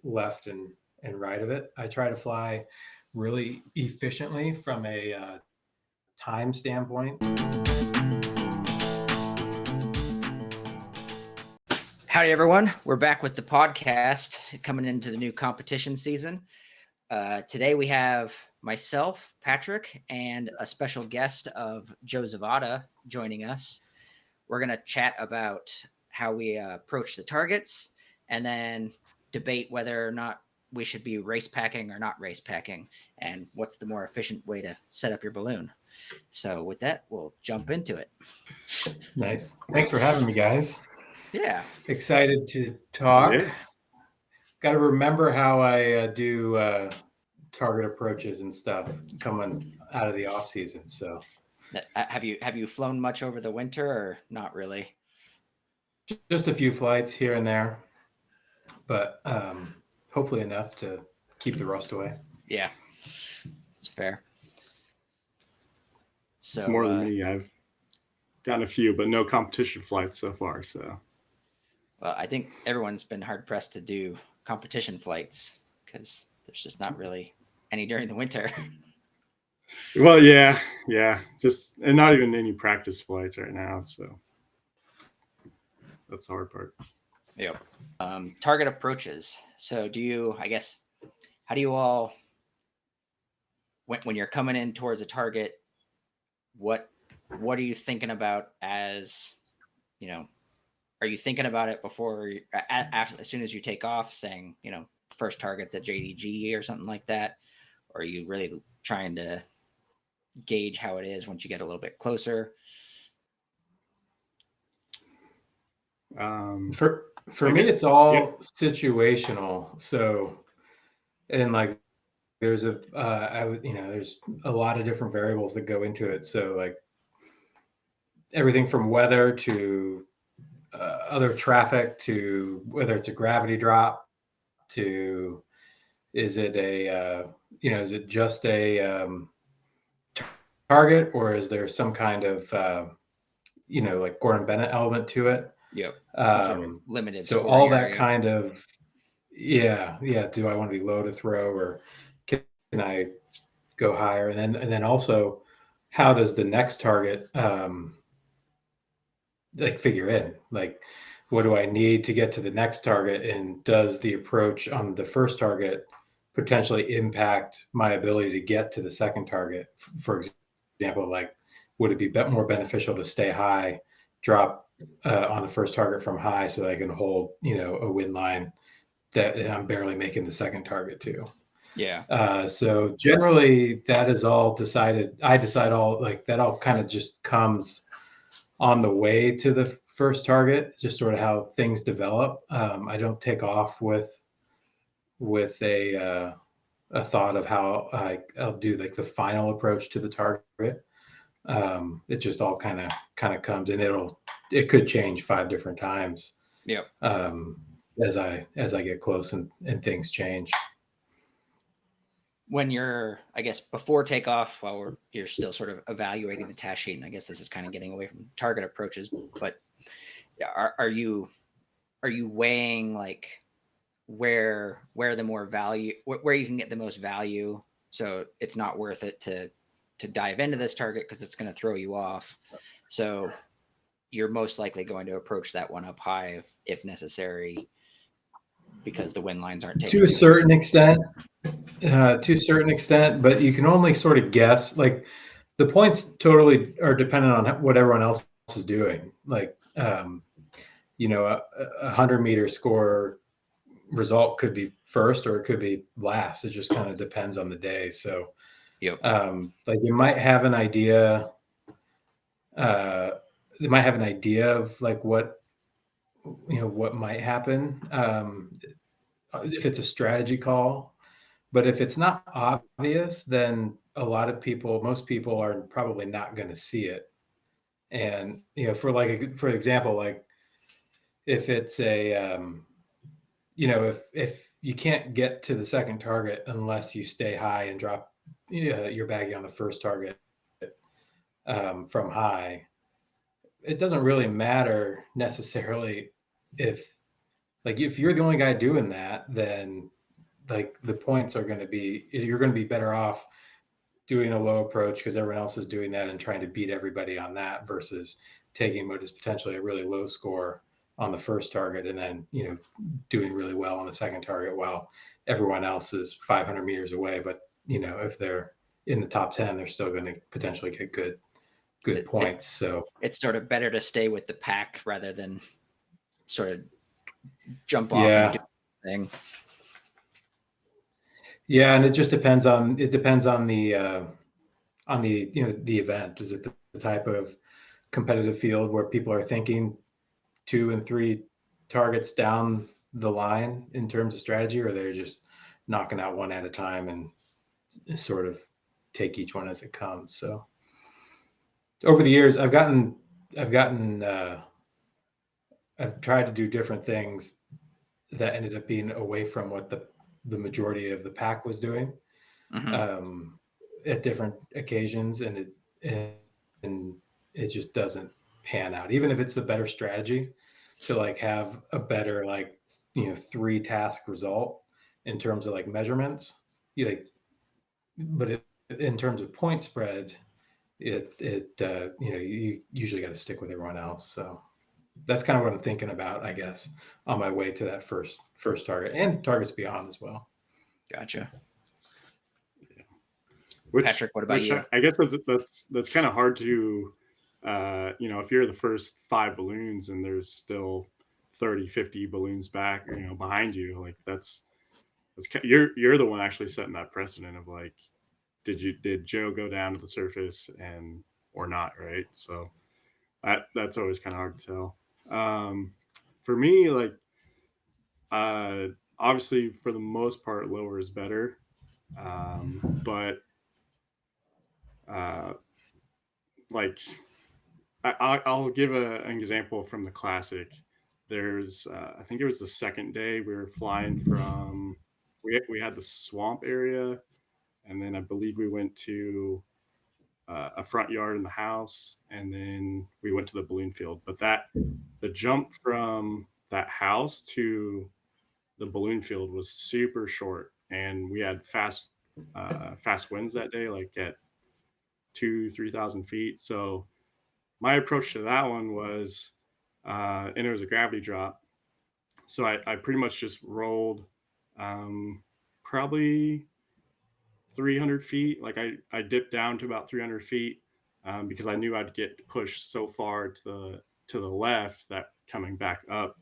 left and right of it. I try to fly really efficiently from a time standpoint. Howdy, everyone. We're back with the podcast coming into the new competition season. Today we have myself, Patrick, and a special guest of Joe Zvada joining us. We're going to chat about how we approach the targets and then debate whether or not we should be race packing or not race packing and what's the more efficient way to set up your balloon. So with that, we'll jump into it. Nice. Thanks for having me, guys. Yeah. Excited to talk. Yeah. Got to remember how I do target approaches and stuff coming out of the off season. So Have you flown much over the winter or not really? just a few flights here and there, but hopefully enough to keep the rust away. Yeah, it's fair. So, it's more than me. I've gotten a few, but no competition flights so far. So, well, I think everyone's been hard pressed to do competition flights because there's just not really any during the winter. well, yeah, just and not even any practice flights right now. So that's the hard part. Yep. Target approaches. So how do you all, when you're coming in towards a target, what are you thinking about as, are you thinking about it before, after, as soon as you take off saying, first target's at JDG or something like that? Or are you really trying to gauge how it is once you get a little bit closer? For me, it's all situational. So, and like, there's there's a lot of different variables that go into it. So like everything from weather to other traffic to whether it's a gravity drop to is it just a target or is there some kind of like Gordon Bennett element to it? Yep. Some sort of limited. So all that kind of do I want to be low to throw or can I go higher? And then also how does the next target like figure in? Like what do I need to get to the next target? And does the approach on the first target potentially impact my ability to get to the second target? For example, like would it be more beneficial to stay high, drop on the first target from high so that I can hold, a wind line that I'm barely making the second target to? Yeah. So generally that is all decided. I decide all like that all kind of just comes on the way to the first target, just sort of how things develop. I don't take off with a thought of how I'll do like the final approach to the target. It just all kind of comes and it could change 5 different times. Yep. As I get close and things change. When you're, I guess, before takeoff, while you're still sort of evaluating the task sheet, and I guess this is kind of getting away from target approaches, but are you weighing like where the more value, where you can get the most value, so it's not worth it to dive into this target because it's going to throw you off, so you're most likely going to approach that one up high if necessary, because the wind lines aren't taking to a certain extent, but you can only sort of guess. Like the points totally are dependent on what everyone else is doing. Like, a 100-meter score result could be first or it could be last. It just kind of depends on the day. So, Yep. Like you might have an idea. They might have an idea of like what might happen if it's a strategy call, but if it's not obvious, then most people are probably not going to see it. And for example, like if it's a if you can't get to the second target unless you stay high and drop your baggie on the first target from high, it doesn't really matter necessarily if you're the only guy doing that, then like the points are going to be, you're going to be better off doing a low approach because everyone else is doing that and trying to beat everybody on that versus taking what is potentially a really low score on the first target and then, doing really well on the second target while everyone else is 500 meters away. But, if they're in the top 10, they're still going to potentially get good points. So It's sort of better to stay with the pack rather than sort of jump off and do yeah. thing. Yeah, and it just depends on the the event. Is it the type of competitive field where people are thinking 2 and 3 targets down the line in terms of strategy, or they're just knocking out one at a time and sort of take each one as it comes? So over the years, I've tried to do different things that ended up being away from what the majority of the pack was doing. Mm-hmm. At different occasions, and it just doesn't pan out. Even if it's the better strategy to like have a better 3 task result in terms of like measurements, but in terms of point spread, you usually got to stick with everyone else. So that's kind of what I'm thinking about, I guess, on my way to that first target and targets beyond as well. Gotcha. Which, Patrick, what about you? I guess that's kind of hard to, if you're the first 5 balloons and there's still 30, 50 balloons back, behind you, like you're the one actually setting that precedent of like, did Joe go down to the surface or not, right? So that's always kind of hard to tell. For me, like, obviously for the most part, lower is better. But uh, like I'll give an example from the classic. There's I think it was the second day we were flying from we had the swamp area, and then I believe we went to a front yard in the house, and then we went to the balloon field. But the jump from that house to the balloon field was super short, and we had fast winds that day, like at 2,000 to 3,000 feet. So my approach to that one was, and it was a gravity drop. So I pretty much just rolled probably 300 feet. Like I dipped down to about 300 feet because I knew I'd get pushed so far to the left that coming back up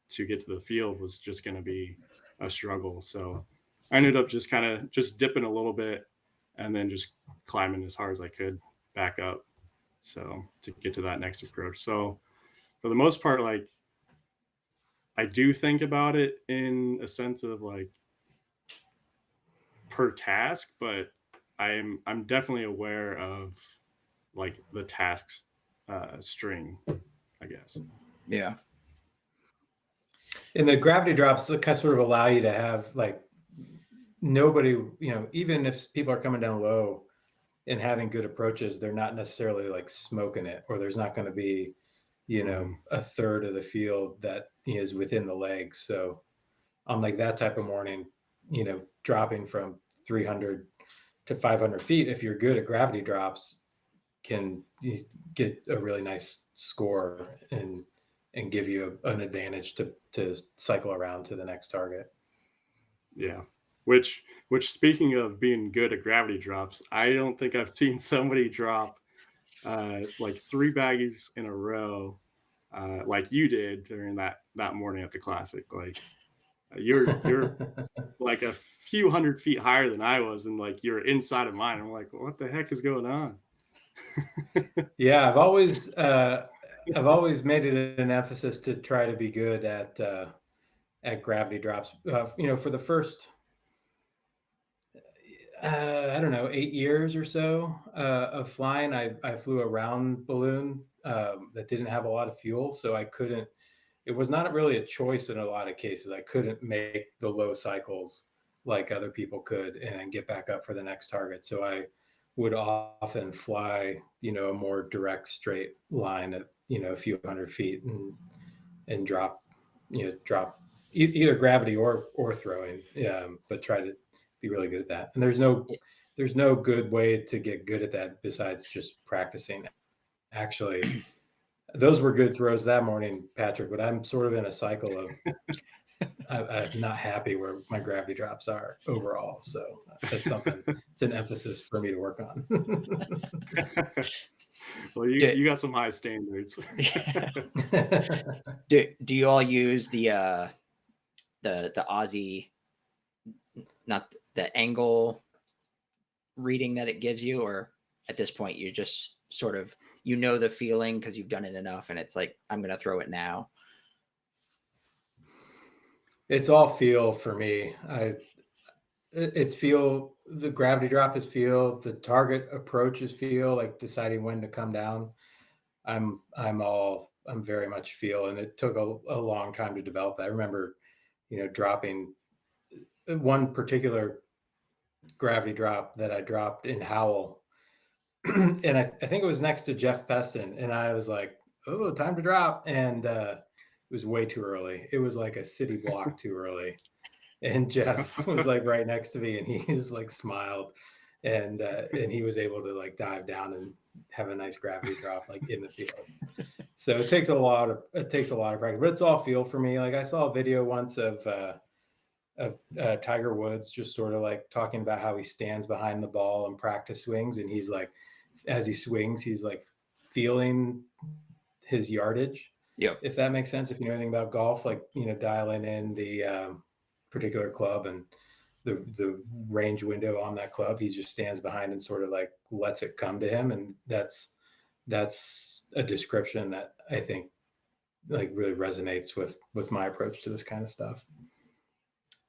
to get to the field was just going to be a struggle. So I ended up just kind of just dipping a little bit and then just climbing as hard as I could back up. So to get to that next approach. So for the most part, like I do think about it in a sense of like per task, but I'm definitely aware of like the tasks string, I guess. Yeah. And the gravity drops kind of sort of allow you to have like nobody, even if people are coming down low and having good approaches, they're not necessarily like smoking it, or there's not going to be, a third of the field that is within the legs. So on like that type of morning, dropping from 300 to 500 feet, if you're good at gravity drops, can get a really nice score and give you an advantage to cycle around to the next target. Yeah. Which speaking of being good at gravity drops, I don't think I've seen somebody drop like 3 baggies in a row like you did during that morning at the classic. Like you're like a few 100 feet higher than I was, and like you're inside of mine. I'm like, what the heck is going on? Yeah, I've always made it an emphasis to try to be good at gravity drops. For the first I don't know 8 years or so of flying, I flew a round balloon that didn't have a lot of fuel, so I couldn't. It was not really a choice in a lot of cases. I couldn't make the low cycles like other people could and get back up for the next target. So I would often fly, a more direct straight line at, a few 100 feet and drop, either gravity or throwing. But try to be really good at that. And there's no good way to get good at that besides just practicing. Actually, those were good throws that morning, Patrick. But I'm sort of in a cycle of I'm not happy where my gravity drops are overall. So that's something. It's an emphasis for me to work on. Well, Do, you got some high standards. do you all use the Aussie, not the angle reading that it gives you, or at this point you just sort of the feeling because you've done it enough and it's like I'm gonna throw it now? It's all feel for me. It's feel. The gravity drop is feel. The target approach is feel. Like deciding when to come down. I'm very much feel, and it took a long time to develop that. I remember, dropping one particular gravity drop that I dropped in Howell, and I think it was next to Jeff Peston, and I was like, "Oh, time to drop," and it was way too early. It was like a city block too early, and Jeff was like right next to me, and he just like smiled, and he was able to like dive down and have a nice gravity drop like in the field. So it takes a lot of practice, but it's all feel for me. Like I saw a video once of Tiger Woods just sort of like talking about how he stands behind the ball and practice swings, and he's like, as he swings, he's like feeling his yardage. Yep. If that makes sense, if you know anything about golf, like dialing in the particular club and the range window on that club, he just stands behind and sort of like lets it come to him, and that's a description that I think like really resonates with my approach to this kind of stuff.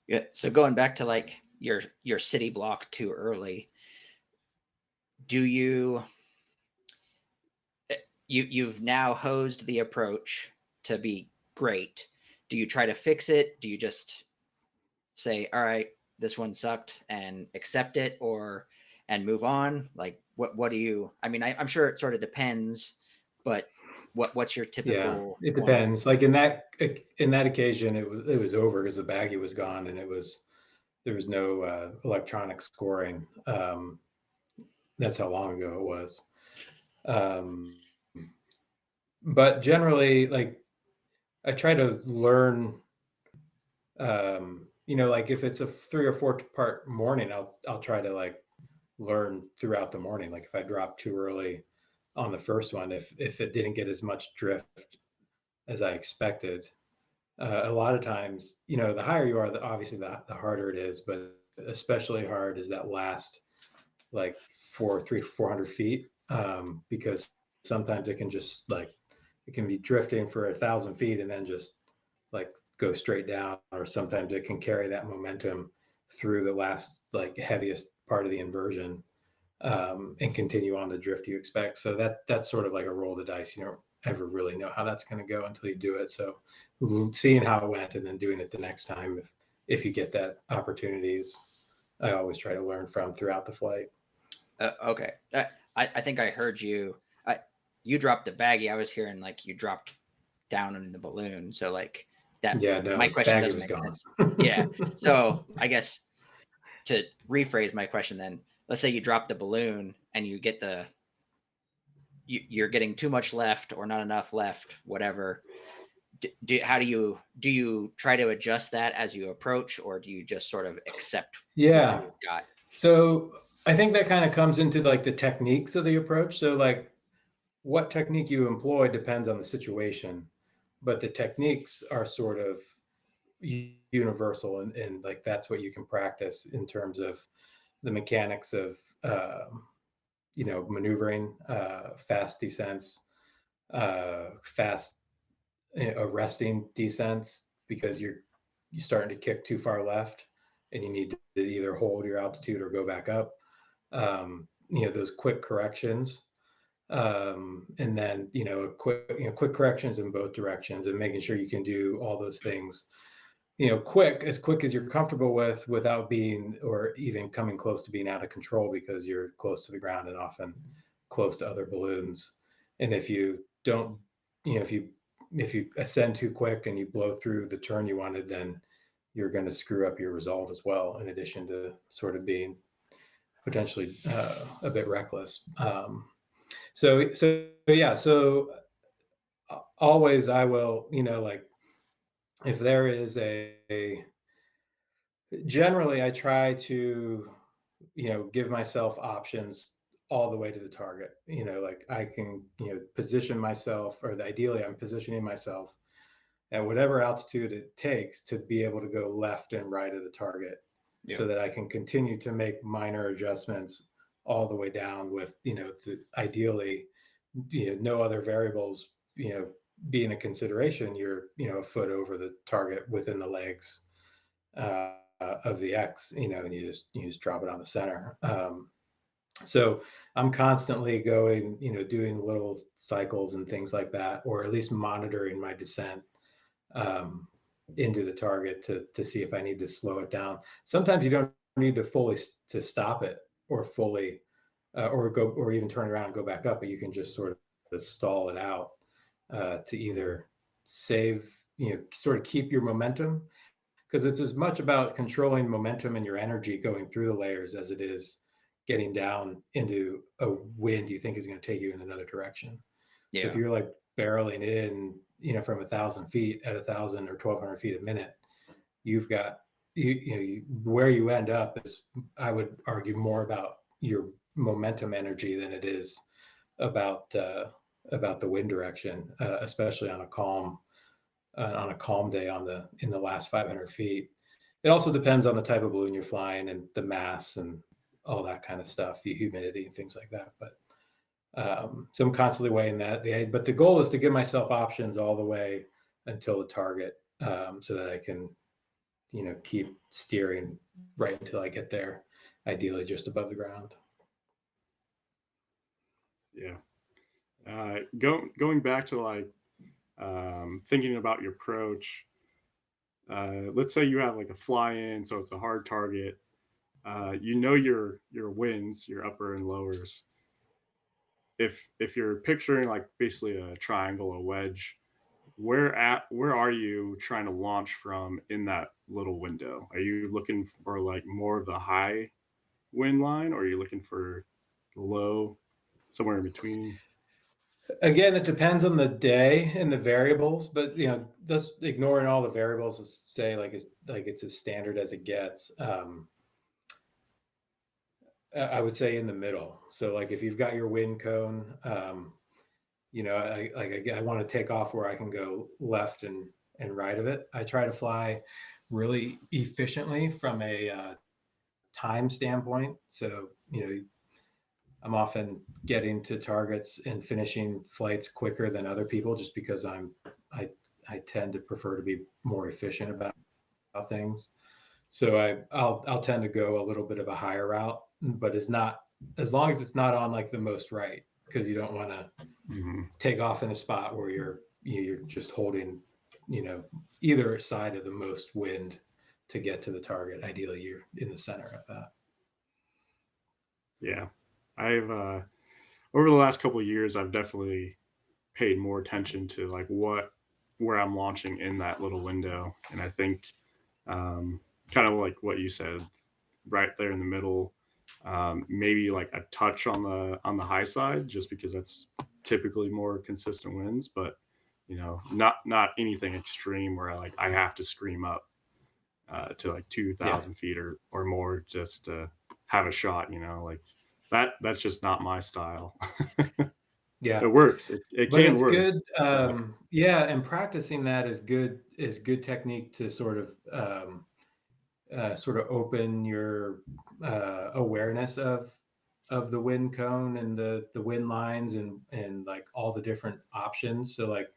Yeah. So going back to like your city block too early, do you've now hosed the approach to be great? Do you try to fix it? Do you just say, all right, this one sucked and accept it, and move on? Like what do you, I mean, I'm sure it sort of depends, but what's your typical It point of depends. Like in that occasion, it was over because the baggie was gone, and there was no electronic scoring. That's how long ago it was. But generally, like I try to learn. Like if it's a 3 or 4 part morning, I'll try to like learn throughout the morning. Like if I drop too early on the first one, if it didn't get as much drift as I expected, a lot of times, the higher you are, obviously the harder it is, but especially hard is that last like 400 feet, because sometimes it can just like it can be drifting for 1,000 feet and then just like go straight down, or sometimes it can carry that momentum through the last like heaviest part of the inversion, and continue on the drift you expect. So that's sort of like a roll of the dice. You don't ever really know how that's going to go until you do it. So seeing how it went and then doing it the next time, if you get that opportunities, I always try to learn from throughout the flight. Okay. I think I heard you. You dropped a baggie. I was hearing like you dropped down in the balloon. So like that. Yeah, no, My question baggie doesn't was make gone. sense. Yeah. So I guess to rephrase my question, then let's say you drop the balloon and you get you're getting too much left or not enough left, whatever. How do you try to adjust that as you approach, or do you just sort of accept Yeah. what you've got? So I think that kind of comes into like the techniques of the approach. So like what technique you employ depends on the situation, but the techniques are sort of universal, and like that's what you can practice in terms of the mechanics of maneuvering, fast descents, fast arresting descents, because you're starting to kick too far left and you need to either hold your altitude or go back up. Those quick corrections, and then quick corrections in both directions, and making sure you can do all those things quick as you're comfortable with, without being or even coming close to being out of control, because you're close to the ground and often close to other balloons. And if you don't, if you if you ascend too quick and you blow through the turn you wanted, then you're going to screw up your result as well, in addition to sort of being potentially a bit reckless. So yeah, so always I will, like if there is generally I try to, give myself options all the way to the target. Like I can, position myself, or ideally I'm positioning myself at whatever altitude it takes to be able to go left and right of the target, Yeah. so that I can continue to make minor adjustments all the way down with, ideally, no other variables, being a consideration. You're, a foot over the target within the legs of the X, and you just drop it on the center. So I'm constantly going, doing little cycles and things like that, or at least monitoring my descent um, into the target to see if I need to slow it down. Sometimes you don't need to fully to stop it, or fully or go, or even turn around and go back up, but you can just sort of stall it out to either save, sort of keep your momentum, because it's as much about controlling momentum and your energy going through the layers as it is getting down into a wind you think is going to take you in another direction. So if Yeah. you're like barreling in, from 1,000 feet at 1,000 or 1,200 feet a minute, you've got where you end up is, I would argue, more about your momentum energy than it is about the wind direction, especially on a calm day in the last 500 feet. It also depends on the type of balloon you're flying and the mass and all that kind of stuff, the humidity and things like that. But so I'm constantly weighing that. But the goal is to give myself options all the way until the target, so that I can, keep steering right until I get there, ideally just above the ground. Yeah. Going back to like thinking about your approach. Let's say you have like a fly in, so it's a hard target. Your wins, your upper and lowers. If you're picturing like basically a triangle, a wedge, where are you trying to launch from in that little window? Are you looking for like more of the high wind line, or are you looking for the low, somewhere in between? Again, it depends on the day and the variables, but just ignoring all the variables, is say it's as standard as it gets. I would say in the middle. So like if you've got your wind cone, I want to take off where I can go left and right of it. I try to fly really efficiently from a time standpoint. So I'm often getting to targets and finishing flights quicker than other people, just because I I tend to prefer to be more efficient about things. So I'll tend to go a little bit of a higher route, but it's not, as long as it's not on like the most right, because you don't want to Mhm. take off in a spot where you're just holding, either side of the most wind to get to the target. Ideally, you're in the center of that. Yeah, I've over the last couple of years, I've definitely paid more attention to like where I'm launching in that little window, and I think kind of like what you said, right there in the middle, maybe like a touch on the high side, just because that's typically more consistent winds, but not anything extreme where I have to scream up to like Yeah, 2,000 feet or more just to have a shot. Like that's just not my style. It yeah. works. It But can it's work, good. but Yeah, and practicing that is good technique to sort of open your awareness of the wind cone and the wind lines and like all the different options. So like,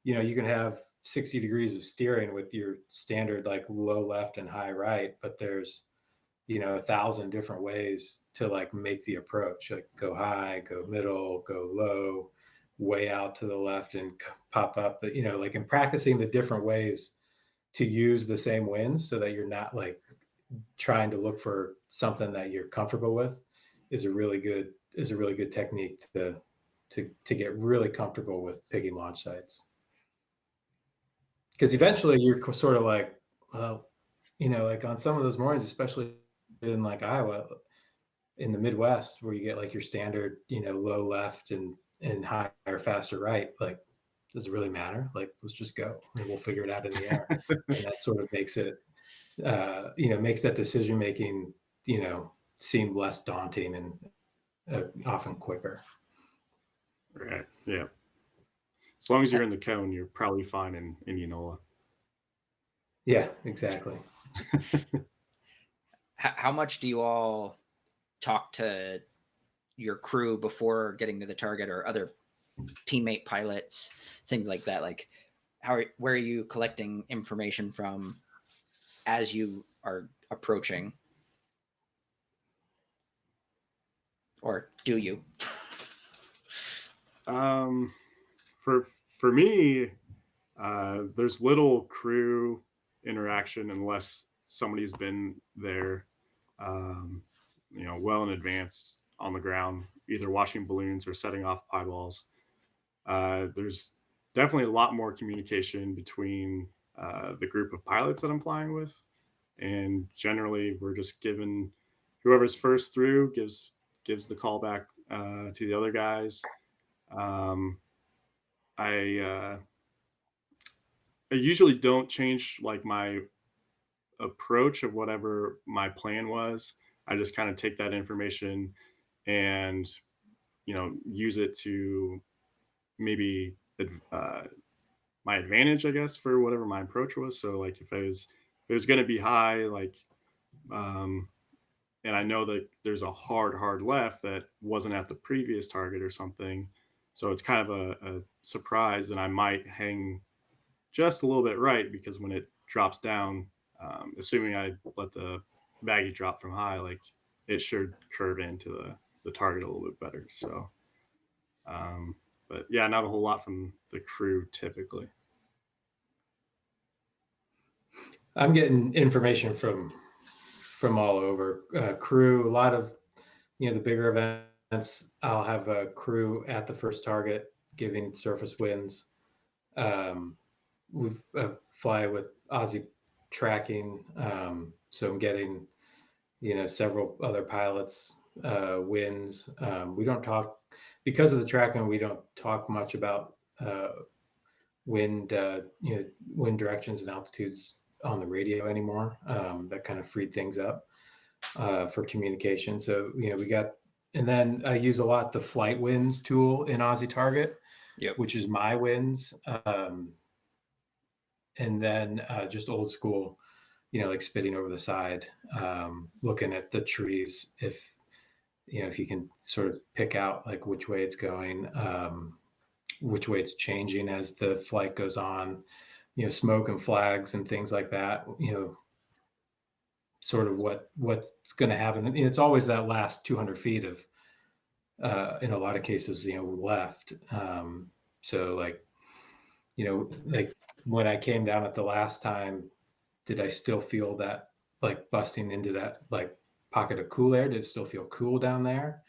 you can have 60 degrees of steering with your standard like low left and high right, but there's 1,000 different ways to like make the approach, like go high, go middle, go low, way out to the left and pop up. But like in practicing the different ways to use the same winds, so that you're not like trying to look for something that you're comfortable with, is a really good technique to get really comfortable with picking launch sites. because eventually you're sort of like, well, like on some of those mornings, especially in like Iowa, in the Midwest, where you get like your standard, low left and higher, faster right, like, does it really matter? Like, let's just go and we'll figure it out in the air. And that sort of makes it, makes that decision making, seem less daunting and often quicker. Right. Yeah. As long as you're in the cone, you're probably fine in Indianola. Yeah, exactly. How much do you all talk to your crew before getting to the target, or other teammate pilots, things like that? Like, where are you collecting information from as you are approaching, or do you? For me, there's little crew interaction unless somebody's been there, um, well in advance on the ground, either watching balloons or setting off pieballs. There's definitely a lot more communication between the group of pilots that I'm flying with, and generally we're just given whoever's first through gives the call back to the other guys. Um, I I usually don't change like my approach of whatever my plan was. I just kind of take that information and use it to maybe my advantage, I guess, for whatever my approach was. So like if it was going to be high, like um, and I know that there's a hard left that wasn't at the previous target or something, so it's kind of a surprise, and I might hang just a little bit right because when it drops down, assuming I let the baggie drop from high, like it should curve into the target a little bit better. So, um, but yeah, not a whole lot from the crew typically. I'm getting information from all over, crew. A lot of, the bigger events, I'll have a crew at the first target giving surface winds. We fly with Aussie tracking, so I'm getting, several other pilots wins. We don't talk, because of the tracking. We don't talk much about wind, wind directions and altitudes on the radio anymore. That kind of freed things up for communication. So we got, and then I use a lot the flight winds tool in Aussie Target, Yep. which is my winds. And then just old school, like spitting over the side, looking at the trees. If you can sort of pick out like which way it's going, which way it's changing as the flight goes on, smoke and flags and things like that, sort of what's going to happen. And it's always that last 200 feet of, in a lot of cases, left. So like when I came down at the last time, did I still feel that like busting into that like pocket of cool air? Did it still feel cool down there?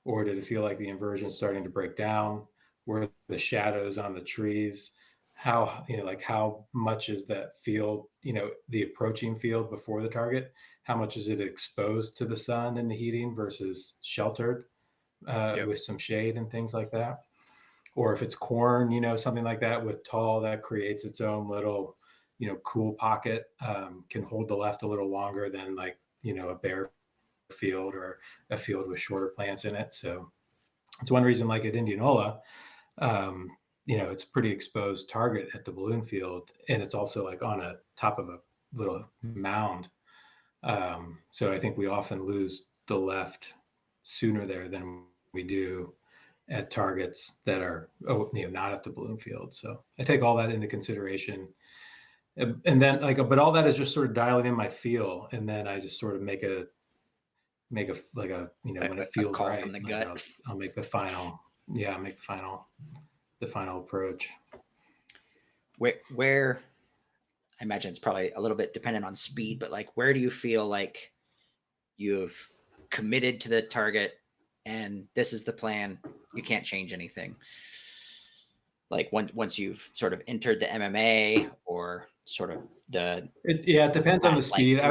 Or did it feel like the inversion starting to break down? Were the shadows on the trees? How, like how much is that field, the approaching field before the target? How much is it exposed to the sun and the heating versus sheltered Yep. with some shade and things like that? Or if it's corn, something like that with tall, that creates its own little, cool pocket, can hold the left a little longer than like, a bare field or a field with shorter plants in it. So it's one reason, like at Indianola, it's a pretty exposed target at the balloon field. And it's also like on a top of a little mound. So I think we often lose the left sooner there than we do at targets that are not at the balloon field. So I take all that into consideration, and then but all that is just sort of dialing in my feel, and then I just sort of make a like a when it A feels call right, from the like gut. I'll make the final the final approach. Where I imagine it's probably a little bit dependent on speed, but like where do you feel like you've committed to the target and this is the plan? You can't change anything. Like once you've sort of entered the MMA or sort of the It depends on the last like speed. 300.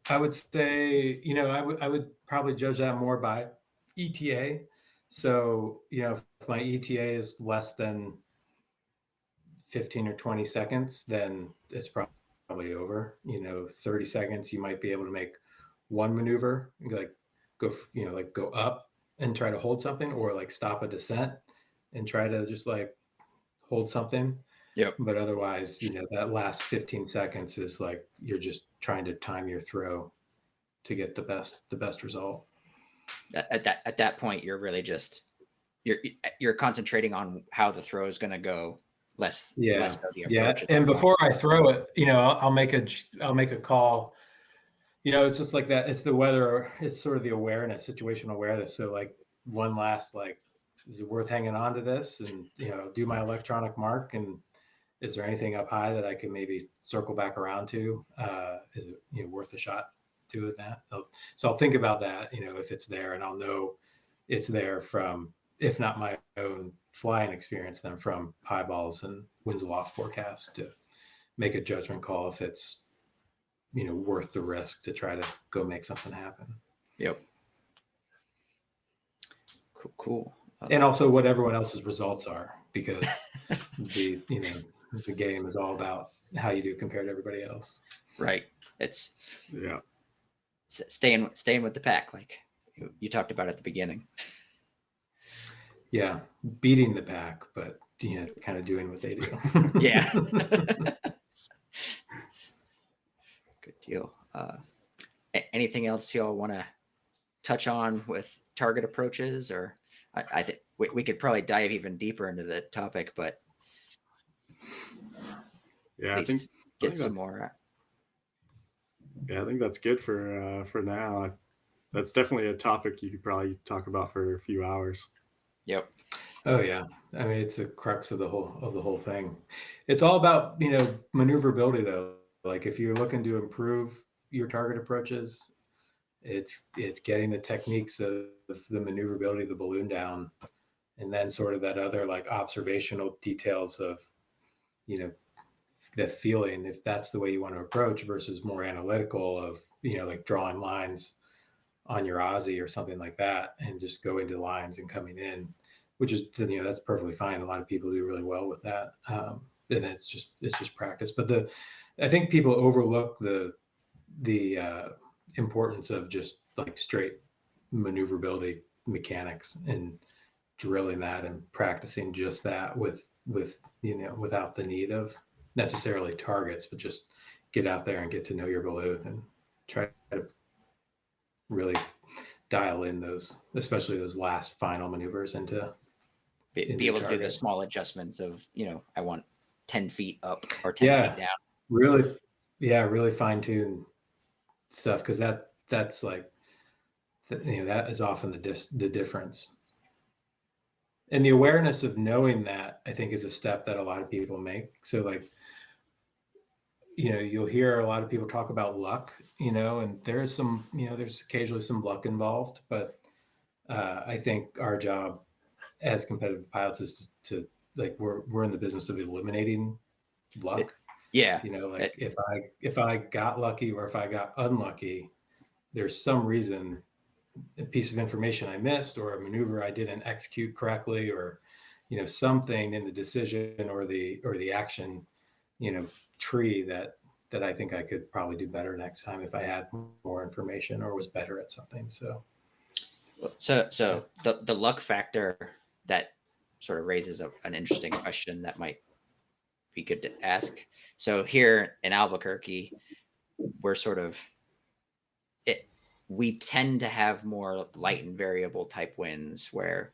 I would say, I would probably judge that more by ETA. So, if my ETA is less than 15 or 20 seconds, then it's probably over. 30 seconds, you might be able to make one maneuver, like go up and try to hold something, or like stop a descent and try to just like hold something. Yep. But otherwise, that last 15 seconds is like you're just trying to time your throw to get the best result. At that point, you're really just you're concentrating on how the throw is going to go, less so the approach Yeah. at And that point. before I throw it, I'll make a call. It's just like that. It's the weather. It's sort of the awareness, situational awareness. So like one last like, is it worth hanging on to this? And do my electronic mark, and is there anything up high that I can maybe circle back around to? Is it worth a shot doing that? So I'll think about that, if it's there, and I'll know it's there from, if not my own flying experience, then from high balls and winds aloft forecast to make a judgment call if it's, worth the risk to try to go make something happen. Yep. Cool. And also what everyone else's results are, because the game is all about how you do compared to everybody else. Right. It's Yeah. staying with the pack, like you talked about at the beginning. Yeah, beating the pack, but kind of doing what they do. Yeah. Good deal. Anything else y'all want to touch on with target approaches, or I think we could probably dive even deeper into the topic, but Yeah, at least get some that's, more. I think that's good for now. That's definitely a topic you could probably talk about for a few hours. Yep. Oh yeah, I mean it's the crux of the whole thing. It's all about maneuverability though. Like if you're looking to improve your target approaches, it's getting the techniques of the maneuverability of the balloon down, and then sort of that other like observational details of the feeling, if that's the way you want to approach, versus more analytical of like drawing lines on your Aussie or something like that, and just going to lines and coming in, which is that's perfectly fine. A lot of people do really well with that, and it's just practice. But I think people overlook the importance of just like straight maneuverability mechanics and drilling that and practicing just that with without the need of necessarily targets, but just get out there and get to know your balloon and try to really dial in those, especially those last final maneuvers into Be able to do the target. small adjustments of I want 10 feet up or 10 feet down. Really fine tune stuff, because that's like that is often the difference. And the awareness of knowing that, I think, is a step that a lot of people make. So like you'll hear a lot of people talk about luck, and there's some there's occasionally some luck involved, but I think our job as competitive pilots is to like we're in the business of eliminating luck. Yeah. Like if I got lucky or if I got unlucky, there's some reason, a piece of information I missed, or a maneuver I didn't execute correctly, or something in the decision or the action tree that I think I could probably do better next time if I had more information or was better at something. So the luck factor, that sort of raises an interesting question that might be good to ask. So here in Albuquerque, we're sort of we tend to have more light and variable type winds where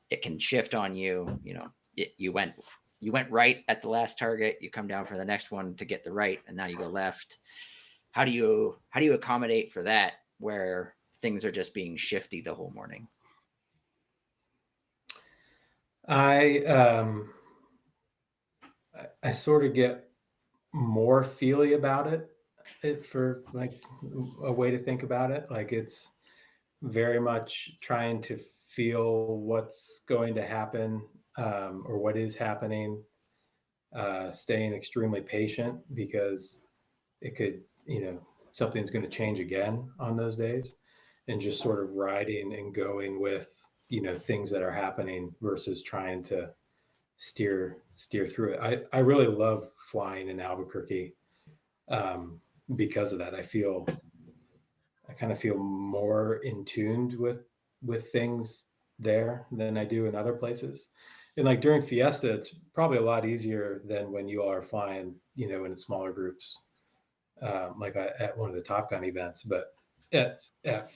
it can shift on you. You went right at the last target, you come down for the next one to get the right, and now you go left. How do you accommodate for that where things are just being shifty the whole morning? I sort of get more feely about it for like a way to think about it. Like it's very much trying to feel what's going to happen or what is happening, staying extremely patient because it could, something's going to change again on those days, and just sort of riding and going with, things that are happening versus trying to steer through it. I really love flying in Albuquerque, because of that. I kind of feel more in tuned with things there than I do in other places. And like during Fiesta, it's probably a lot easier than when you all are flying, in smaller groups, like at one of the Top Gun events. But at at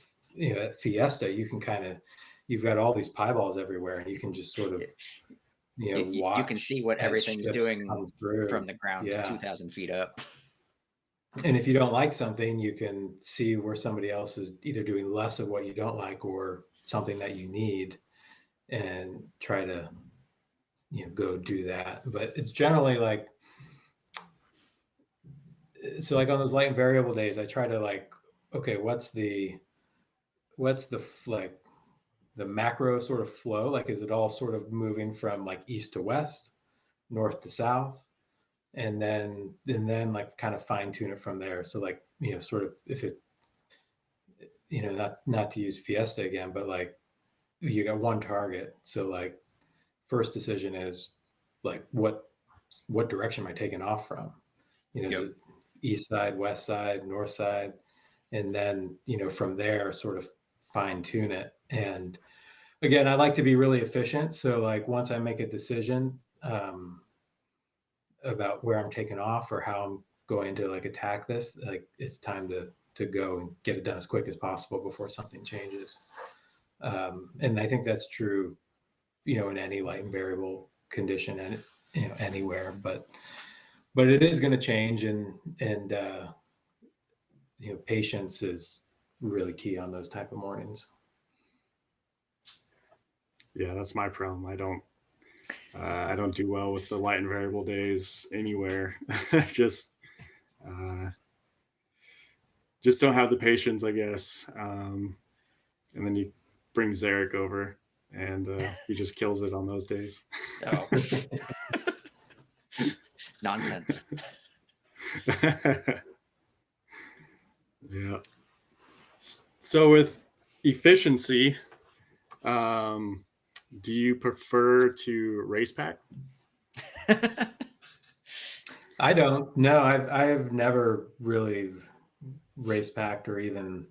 Fiesta, you've got all these pieballs everywhere, and you can just sort of You can watch see what as everything's ships doing come through. from the ground to Yeah. 2,000 feet up. And if you don't like something, you can see where somebody else is either doing less of what you don't like or something that you need, and try to, go do that. But it's generally like, so like on those light and variable days, I try to like, okay, like the macro sort of flow? Like, is it all sort of moving from like east to west, north to south? And then like kind of fine tune it from there. So like, sort of if it, not to use Fiesta again, but like you got one target. So like first decision is like what direction am I taking off from? Is Yep. it east side, west side, north side? And then, from there sort of fine tune it. And again, I like to be really efficient. So like once I make a decision, about where I'm taking off or how I'm going to like attack this, like it's time to go and get it done as quick as possible before something changes. And I think that's true, in any light and variable condition, and anywhere. But it is going to change, and patience is really key on those type of mornings. Yeah, that's my problem. I don't do well with the light and variable days anywhere. just uh, just don't have the patience, I guess. And then you bring Zarek over, and he just kills it on those days. Oh, nonsense. Yeah. So with efficiency, um, do you prefer to race pack? I don't. No, I've never really race packed or even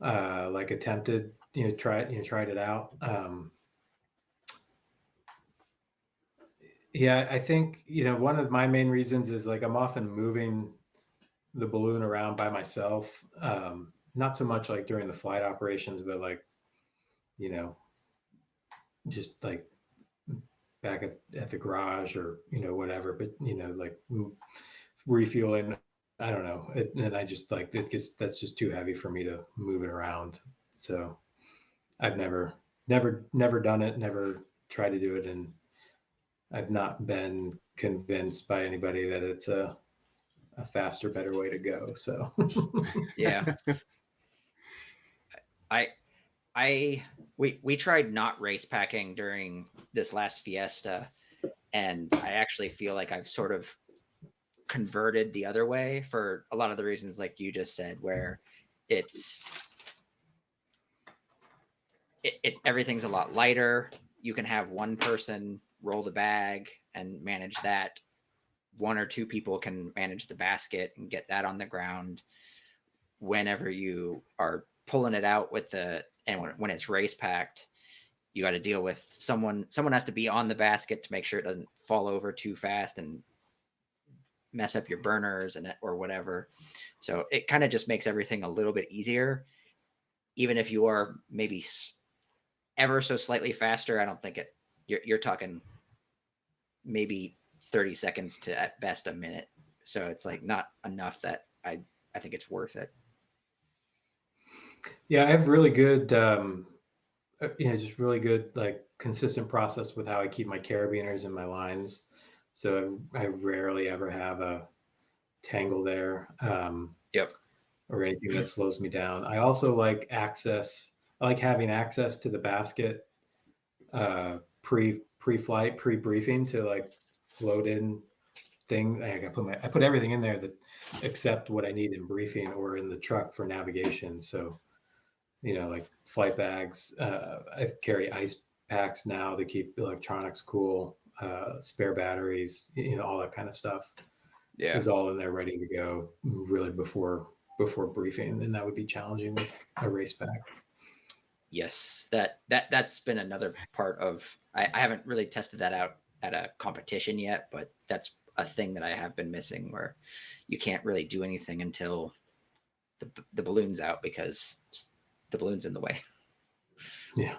like attempted, tried it out. Yeah, I think, one of my main reasons is like I'm often moving the balloon around by myself. Not so much like during the flight operations, but like, you know, just like back at the garage or, whatever, but, like refueling. I don't know. And I just like, that's just too heavy for me to move it around. So I've never done it, never tried to do it. And I've not been convinced by anybody that it's a faster, better way to go. So Yeah. I we tried not race packing during this last Fiesta, and I actually feel like I've sort of converted the other way for a lot of the reasons like you just said, where it's everything's a lot lighter. You can have one person roll the bag and manage that. One or two people can manage the basket and get that on the ground. Whenever you are pulling it out with and when it's race packed, you got to deal with someone has to be on the basket to make sure it doesn't fall over too fast and mess up your burners or whatever. So it kind of just makes everything a little bit easier, even if you are maybe ever so slightly faster. I don't think you're talking maybe 30 seconds to at best a minute. So it's like not enough that I think it's worth it. yeah, I have really good, just really good, like consistent process with how I keep my carabiners and my lines. So I rarely ever have a tangle there, Yep. or anything that slows me down. I also like access. I like having access to the basket, pre-flight, pre-briefing to like load in thing. I put everything in there that except what I need in briefing or in the truck for navigation. So, like flight bags. I carry ice packs now to keep electronics cool. Spare batteries, all that kind of stuff Yeah. is all in there ready to go really before briefing, and that would be challenging with a race pack. Yes, that's been another part of. I haven't really tested that out at a competition yet, but that's a thing that I have been missing, where you can't really do anything until the balloon's out, because the balloon's in the way. Yeah.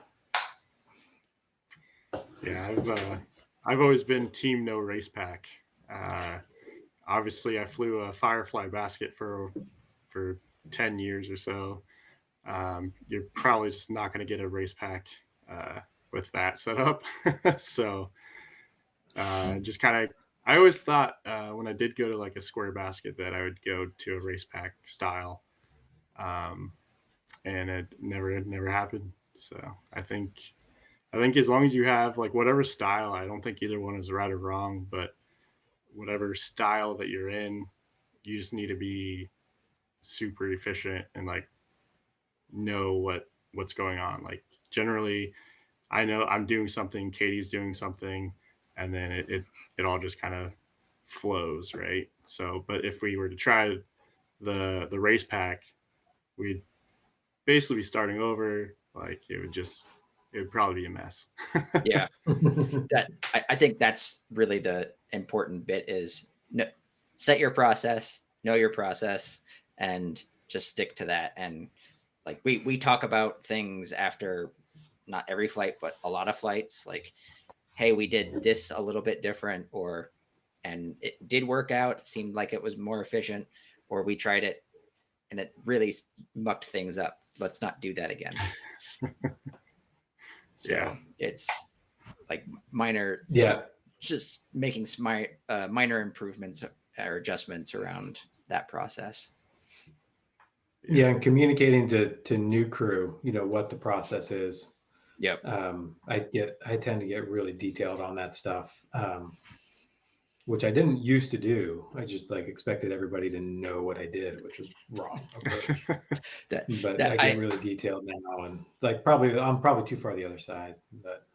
Yeah, I've always been team no race pack. Obviously, I flew a Firefly basket for 10 years or so. You're probably just not going to get a race pack with that setup. So just kind of, I always thought when I did go to like a square basket that I would go to a race pack style, um, and it never happened. So I think as long as you have like whatever style, I don't think either one is right or wrong, but whatever style that you're in, you just need to be super efficient and like know what's going on. Like generally, I know I'm doing something, Katie's doing something, and then it all just kind of flows, right? So, but if we were to try the race pack, we'd basically be starting over. Like it would probably be a mess. Yeah, I think that's really the important bit, is set your process, know your process, and just stick to that. And like we talk about things after not every flight, but a lot of flights, like, hey, we did this a little bit different, and it did work out. It seemed like it was more efficient, or we tried it and it really mucked things up. Let's not do that again. So Yeah. it's like minor, Yeah. just making minor improvements or adjustments around that process. Yeah, and communicating to new crew, what the process is. Yep. I tend to get really detailed on that stuff, which I didn't used to do. I just like expected everybody to know what I did, which was wrong approach. But I get really detailed now, and like I'm probably too far the other side. But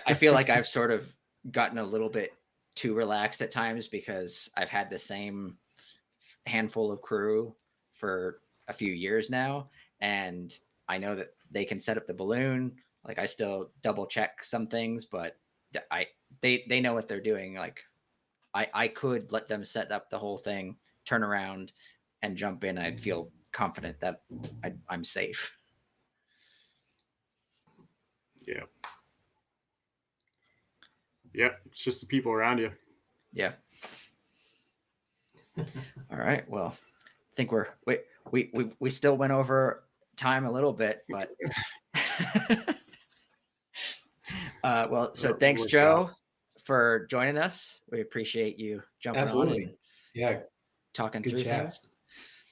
I feel like I've sort of gotten a little bit too relaxed at times, because I've had the same handful of crew for a few years now, and I know that they can set up the balloon. Like, I still double check some things, but they know what they're doing. Like, I could let them set up the whole thing, turn around, and jump in. I'd feel confident that I'm safe. Yeah. Yeah. It's just the people around you. Yeah. All right. Well, I think we still went over time a little bit, but well, so thanks, Joe, for joining us. We appreciate you jumping on absolutely, and yeah, talking good through chat. things.